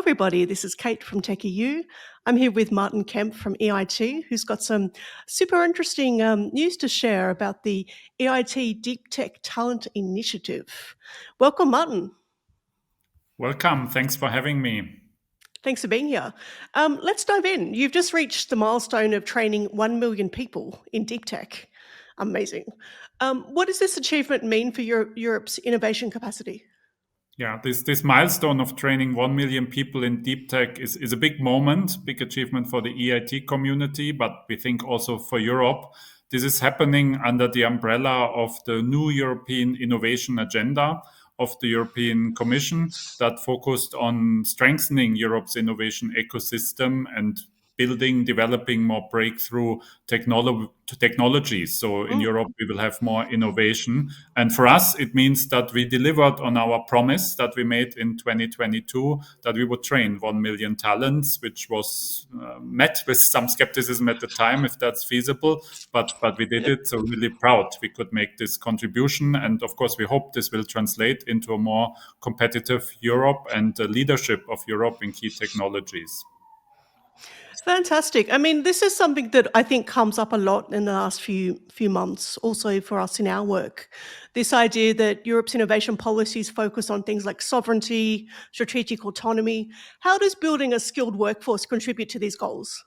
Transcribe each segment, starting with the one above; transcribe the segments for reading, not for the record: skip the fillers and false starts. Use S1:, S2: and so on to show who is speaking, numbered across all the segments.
S1: everybody. This is Kate from Tech.eu. I'm here with Martin Kemp from EIT, who's got some super interesting news to share about the EIT Deep Tech Talent Initiative. Welcome, Martin.
S2: Welcome. Thanks for having me.
S1: Thanks for being here. Let's dive in. You've just reached the milestone of training 1 million people in deep tech. Amazing. What does this achievement mean for Europe's innovation capacity?
S2: Yeah, this milestone of training 1 million people in deep tech is a big moment, big achievement for the EIT community, but we think also for Europe. This is happening under the umbrella of the new European innovation agenda of the European Commission that focused on strengthening Europe's innovation ecosystem and developing more breakthrough technologies. So in Europe, we will have more innovation. And for us, it means that we delivered on our promise that we made in 2022 that we would train 1 million talents, which was met with some skepticism at the time, if that's feasible. But we did it. So really proud we could make this contribution. And of course, we hope this will translate into a more competitive Europe and the leadership of Europe in key technologies.
S1: Fantastic. I mean, this is something that I think comes up a lot in the last few months, also for us in our work. This idea that Europe's innovation policies focus on things like sovereignty, strategic autonomy. How does building a skilled workforce contribute to these goals?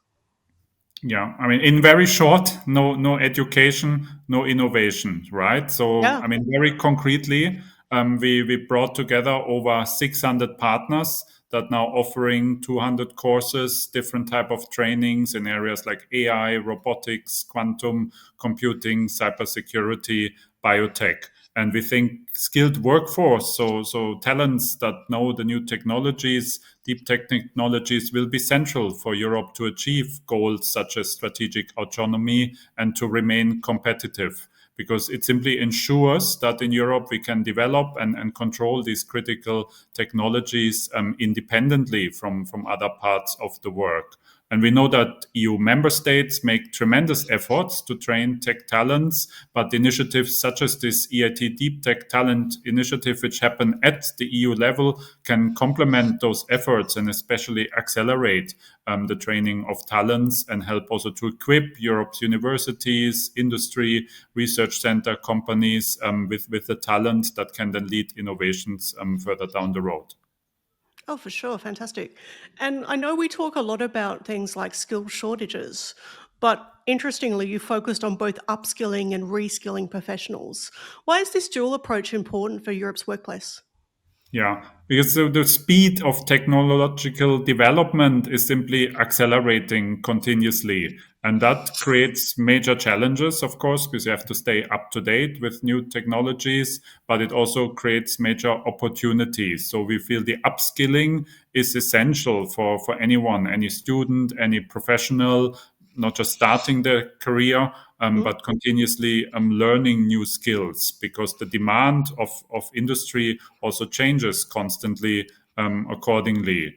S2: Yeah, I mean, in very short, no education, no innovation, right? So,
S1: Yeah.
S2: I mean, very concretely, we brought together over 600 partners that now offering 200 courses, different type of trainings in areas like AI, robotics, quantum computing, cybersecurity, biotech. And we think skilled workforce, so talents that know the new technologies, deep tech technologies, will be central for Europe to achieve goals such as strategic autonomy and to remain competitive. Because it simply ensures that in Europe we can develop and control these critical technologies independently from other parts of the world. And we know that EU member states make tremendous efforts to train tech talents, but initiatives such as this EIT Deep Tech Talent Initiative, which happen at the EU level, can complement those efforts and especially accelerate the training of talents and help also to equip Europe's universities, industry, research center companies with the talent that can then lead innovations further down the road.
S1: Oh, for sure. Fantastic. And I know we talk a lot about things like skill shortages, but interestingly, you focused on both upskilling and reskilling professionals. Why is this dual approach important for Europe's workplace?
S2: Yeah, because the speed of technological development is simply accelerating continuously. And that creates major challenges, of course, because you have to stay up to date with new technologies, but it also creates major opportunities. So we feel the upskilling is essential for anyone, any student, any professional, not just starting their career, but continuously learning new skills, because the demand of industry also changes constantly accordingly.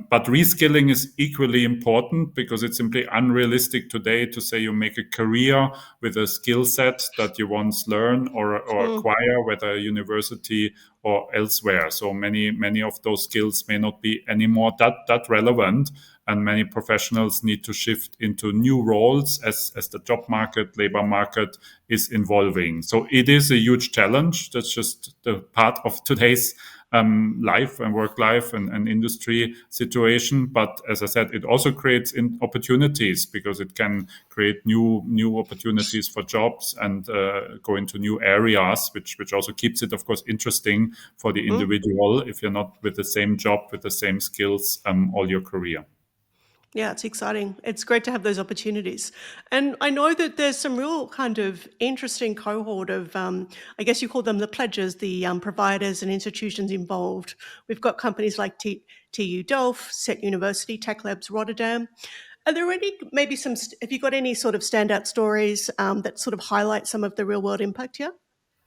S2: But reskilling is equally important because it's simply unrealistic today to say you make a career with a skill set that you once learn or
S1: Mm,
S2: acquire, whether at university or elsewhere. So many of those skills may not be anymore that relevant, and many professionals need to shift into new roles as the job market, labor market is evolving. So it is a huge challenge. That's just the part of today's life and work life and industry situation. But as I said, it also creates opportunities because it can create new opportunities for jobs and go into new areas, which also keeps it, of course, interesting for the
S1: mm.
S2: individual if you're not with the same job, with the same skills all your career.
S1: Yeah, it's exciting. It's great to have those opportunities. And I know that there's some real kind of interesting cohort of, I guess you call them the pledges, the providers and institutions involved. We've got companies like TU Delft, Set University, Tech Labs Rotterdam. Are there any, maybe some, have you got any sort of standout stories that sort of highlight some of the real world impact here?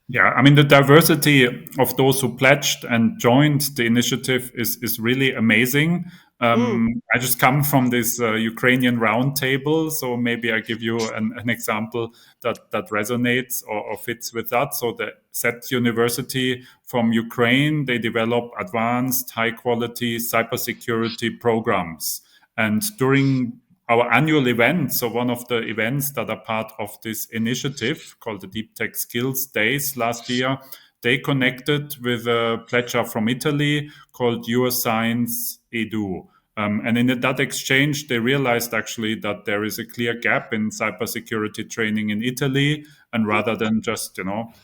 S2: Yeah, I mean, the diversity of those who pledged and joined the initiative is really amazing.
S1: Mm.
S2: I just come from this Ukrainian roundtable, so maybe I give you an example that resonates or fits with that. So the SET University from Ukraine, they develop advanced, high quality cybersecurity programs. And during our annual event, so one of the events that are part of this initiative called the Deep Tech Skills Days last year, they connected with a pledger from Italy called Your Science Edu. And in that exchange, they realized actually that there is a clear gap in cybersecurity training in Italy. And rather than just,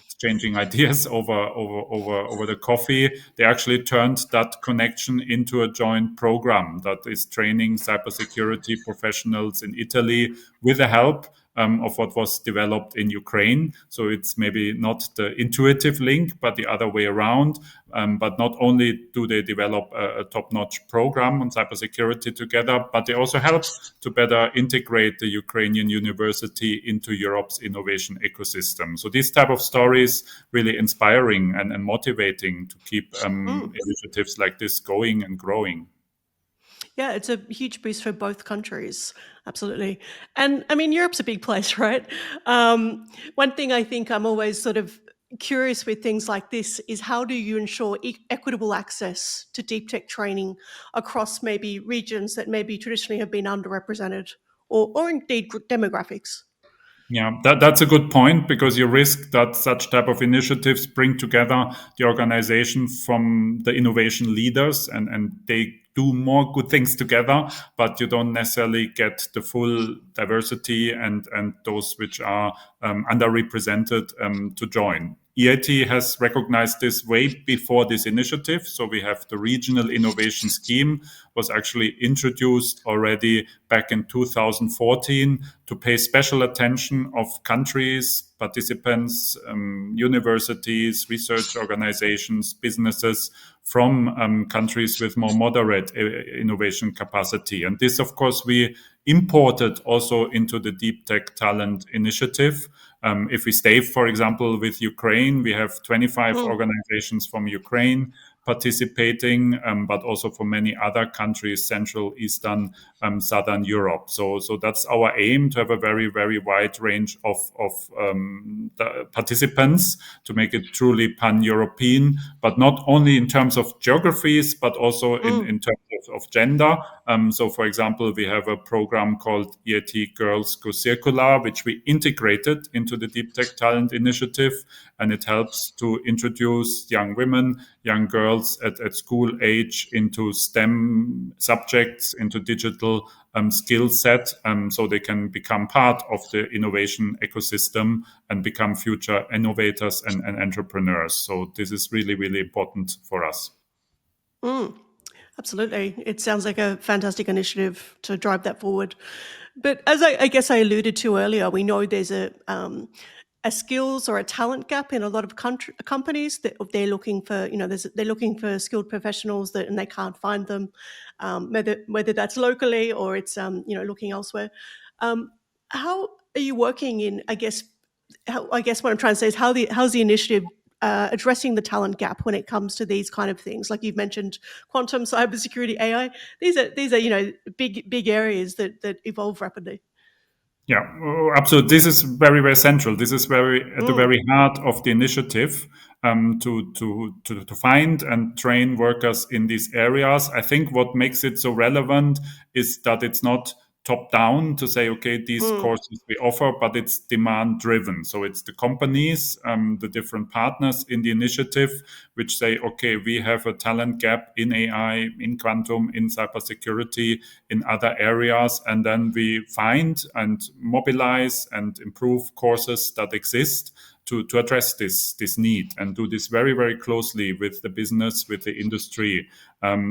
S2: exchanging ideas over the coffee, they actually turned that connection into a joint program that is training cybersecurity professionals in Italy with the help of what was developed in Ukraine. So it's maybe not the intuitive link, but the other way around. But not only do they develop a top-notch program on cybersecurity together, but they also help to better integrate the Ukrainian university into Europe's innovation ecosystem. So these type of stories really inspiring and motivating to keep
S1: Mm.
S2: initiatives like this going and growing.
S1: Yeah, it's a huge boost for both countries. Absolutely. And I mean, Europe's a big place, right? One thing I think I'm always sort of curious with things like this is how do you ensure equitable access to deep tech training across maybe regions that maybe traditionally have been underrepresented or indeed demographics?
S2: Yeah, that's a good point because you risk that such type of initiatives bring together the organization from the innovation leaders and they do more good things together, but you don't necessarily get the full diversity and those which are underrepresented to join. EIT has recognized this way before this initiative. So we have the regional innovation scheme was actually introduced already back in 2014 to pay special attention of countries, participants, universities, research organizations, businesses from countries with more moderate innovation capacity. And this, of course, we imported also into the Deep Tech Talent Initiative. If we stay, for example, with Ukraine, we have 25
S1: Mm.
S2: organizations from Ukraine participating, but also from many other countries, Central, Eastern, Southern Europe. So that's our aim to have a very, very wide range of the participants to make it truly pan-European, but not only in terms of geographies, but also
S1: Mm.
S2: in terms of gender. So, for example, we have a program called EIT Girls Go Circular, which we integrated into the Deep Tech Talent Initiative, and it helps to introduce young women, young girls at school age into STEM subjects, into digital skill set, so they can become part of the innovation ecosystem and become future innovators and entrepreneurs. So this is really, really important for us.
S1: Mm. Absolutely. It sounds like a fantastic initiative to drive that forward. But as I guess I alluded to earlier, we know there's a skills or a talent gap in a lot of companies that they're looking for. They're looking for skilled professionals and they can't find them, whether that's locally or it's looking elsewhere. Um, how are you working in? I guess what I'm trying to say is how's the initiative addressing the talent gap when it comes to these kind of things, like you've mentioned, quantum, cybersecurity, AI. These are big areas that evolve rapidly.
S2: Yeah, absolutely. This is very, very central. This is very at the
S1: Mm.
S2: very heart of the initiative to find and train workers in these areas. I think what makes it so relevant is that it's not top down to say, okay, these
S1: Mm.
S2: courses we offer, but it's demand driven. So it's the companies, the different partners in the initiative, which say, okay, we have a talent gap in AI, in quantum, in cybersecurity, in other areas, and then we find and mobilize and improve courses that exist to address this need and do this very, very closely with the business, with the industry.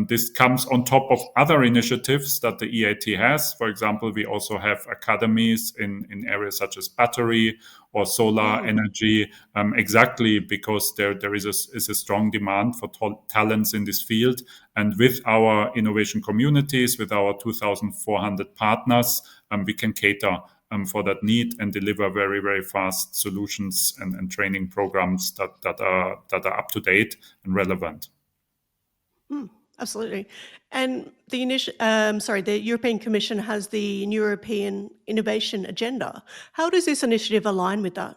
S2: This comes on top of other initiatives that the EIT has. For example, we also have academies in areas such as battery or solar
S1: Mm.
S2: energy, exactly because there is a strong demand for talents in this field. And with our innovation communities, with our 2,400 partners, we can cater for that need and deliver very, very fast solutions and training programs that are up to date and relevant.
S1: Mm. Absolutely. And the European Commission has the European Innovation Agenda. How does this initiative align with that?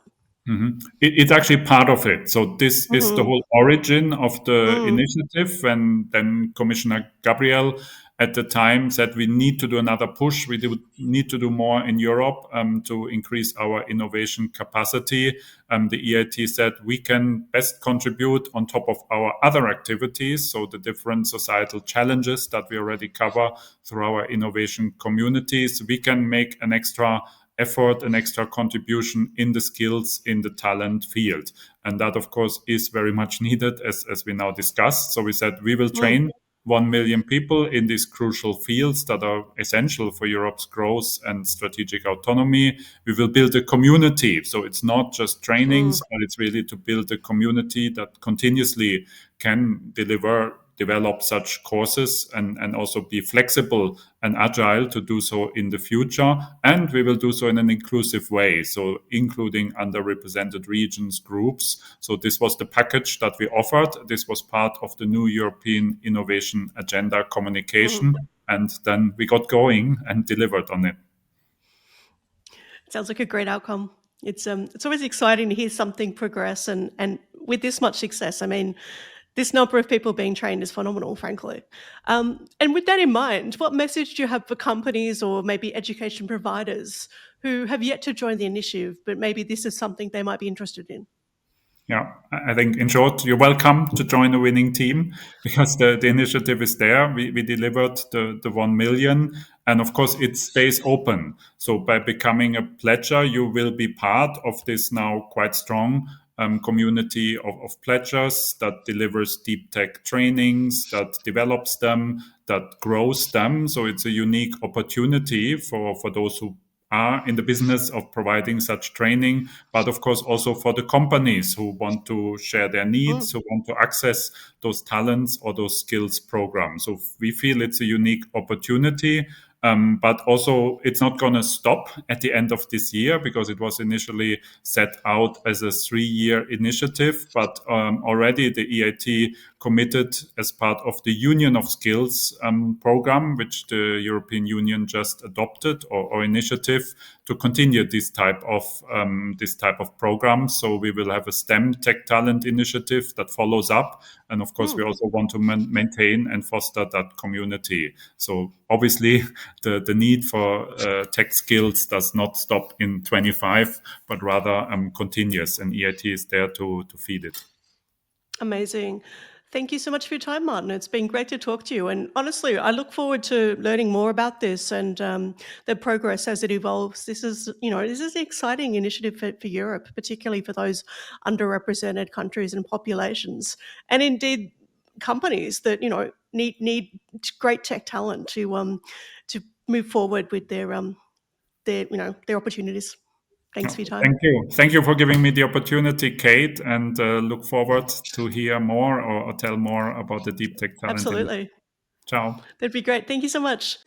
S2: It's actually part of it. So this is the
S1: Mm-hmm.
S2: whole origin of the
S1: Mm,
S2: initiative. And then Commissioner Gabriel at the time said we need to do another push. We do need to do more in Europe to increase our innovation capacity. The EIT said we can best contribute on top of our other activities. So the different societal challenges that we already cover through our innovation communities, we can make an extra effort, an extra contribution in the skills, in the talent field. And that, of course, is very much needed, as we now discussed. So we said we will
S1: mm,
S2: train 1 million people in these crucial fields that are essential for Europe's growth and strategic autonomy. We will build a community. So it's not just
S1: mm,
S2: trainings, but it's really to build a community that continuously can develop such courses and also be flexible and agile to do so in the future. And we will do so in an inclusive way, so including underrepresented regions, groups. So this was the package that we offered. This was part of the new European Innovation Agenda
S1: mm.
S2: communication. And then we got going and delivered on it.
S1: Sounds like a great outcome. It's always exciting to hear something progress and with this much success. I mean, this number of people being trained is phenomenal, frankly. And with that in mind, what message do you have for companies or maybe education providers who have yet to join the initiative, but maybe this is something they might be interested in?
S2: Yeah, I think in short, you're welcome to join a winning team because the initiative is there. We delivered the 1 million. And of course, it stays open. So by becoming a pledger, you will be part of this now quite strong community of pledgers that delivers deep tech trainings, that develops them, that grows them. So it's a unique opportunity for those who are in the business of providing such training, but of course also for the companies who want to share their needs,
S1: Mm,
S2: who want to access those talents or those skills programs. So we feel it's a unique opportunity. But also, it's not going to stop at the end of this year because it was initially set out as a 3-year initiative. But already the EIT committed as part of the Union of Skills program, which the European Union just adopted or initiative, to continue this type of program. So we will have a STEM Tech Talent initiative that follows up, and of course we
S1: mm.
S2: also want to maintain and foster that community. So obviously the need for tech skills does not stop in 25, but rather continues, and EIT is there to feed it.
S1: Amazing. Thank you so much for your time, Martin. It's been great to talk to you. And honestly, I look forward to learning more about this and the progress as it evolves. This is an exciting initiative for Europe, particularly for those underrepresented countries and populations, and indeed companies that need great tech talent to move forward with their opportunities. Thanks for your time.
S2: Thank you. Thank you for giving me the opportunity, Kate, and look forward to hear more or tell more about the Deep Tech Talent Initiative.
S1: Absolutely.
S2: Ciao.
S1: That'd be great. Thank you so much.